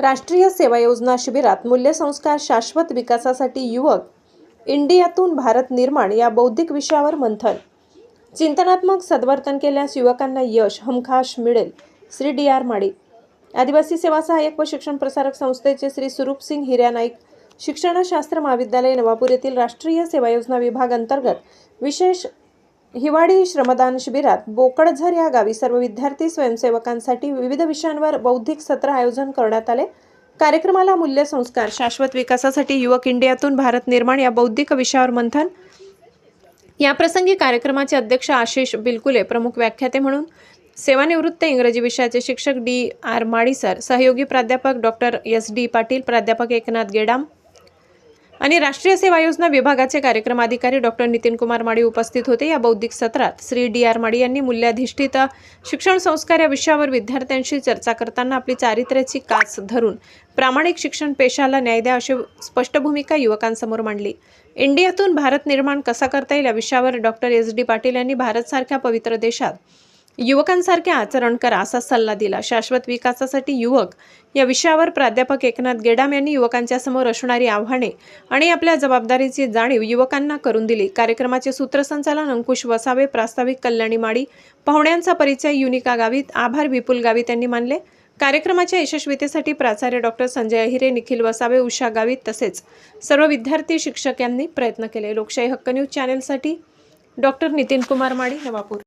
राष्ट्रीय सेवा योजना शिबिरात मूल्यसंस्कार शाश्वत विकासासाठी युवक इंडियातून भारत निर्माण या बौद्धिक विषयावर मंथन. चिंतनात्मक सद्वर्तन केल्यास युवकांना यश हमखास मिळेल. श्री डी.आर. माडी. आदिवासी सेवा सहाय्यक व शिक्षण प्रसारक संस्थेचे श्री स्वरूप सिंग हिऱ्या नाईक शिक्षणशास्त्र महाविद्यालय नवापूर येथील राष्ट्रीय सेवा योजना विभाग अंतर्गत विशेष हिवाळी श्रमदान शिबिरात बोकडझर या गावी सर्व विद्यार्थी स्वयंसेवकांसाठी विविध विषयांवर बौद्धिक सत्र आयोजन करण्यात आले. कार्यक्रमाला मूल्यसंस्कार शाश्वत विकासासाठी युवक इंडियातून भारत निर्माण या बौद्धिक विषयावर मंथन. याप्रसंगी कार्यक्रमाचे अध्यक्ष आशिष बिलकुले, प्रमुख व्याख्याते म्हणून सेवानिवृत्त इंग्रजी विषयाचे शिक्षक डी.आर. माडी सर, सहयोगी प्राध्यापक डॉक्टर एस.डी. पाटील, प्राध्यापक एकनाथ गेडाम आणि राष्ट्रीय सेवा योजना विभागाचे कार्यक्रम अधिकारी डॉक्टर नितीन कुमार माडी उपस्थित होते. या बौद्धिक सत्रात श्री डी.आर. माडी यांनी मूल्याधिष्ठित शिक्षण संस्कार या विषयावर विद्यार्थ्यांशी चर्चा करताना आपली चारित्र्याची कास धरून प्रामाणिक शिक्षण पेशाला न्याय द्या अशी स्पष्ट भूमिका युवकांसमोर मांडली. इंडियातून भारत निर्माण कसा करता येईल या विषयावर डॉक्टर एस.डी. पाटील यांनी भारतसारख्या पवित्र देशात युवकांसारखे आचरण करा असा सल्ला दिला. शाश्वत विकासासाठी युवक या विषयावर प्राध्यापक एकनाथ गेडाम यांनी युवकांच्या समोर असणारी आव्हाने आणि आपल्या जबाबदारीची जाणीव युवकांना करून दिली. कार्यक्रमाचे सूत्रसंचालन अंकुश वसावे, प्रास्ताविक कल्याणी माडी, पाहुण्यांचा परिचय युनिका गावित, आभार विपुल गावित यांनी मानले. कार्यक्रमाच्या यशस्वीतेसाठी प्राचार्य डॉक्टर संजय अहिरे, निखिल वसावे, उषा गावित तसेच सर्व विद्यार्थी शिक्षक यांनी प्रयत्न केले. लोकशाही हक्क न्यूज चॅनेलसाठी डॉक्टर नितीन कुमार माडी, नवापूर.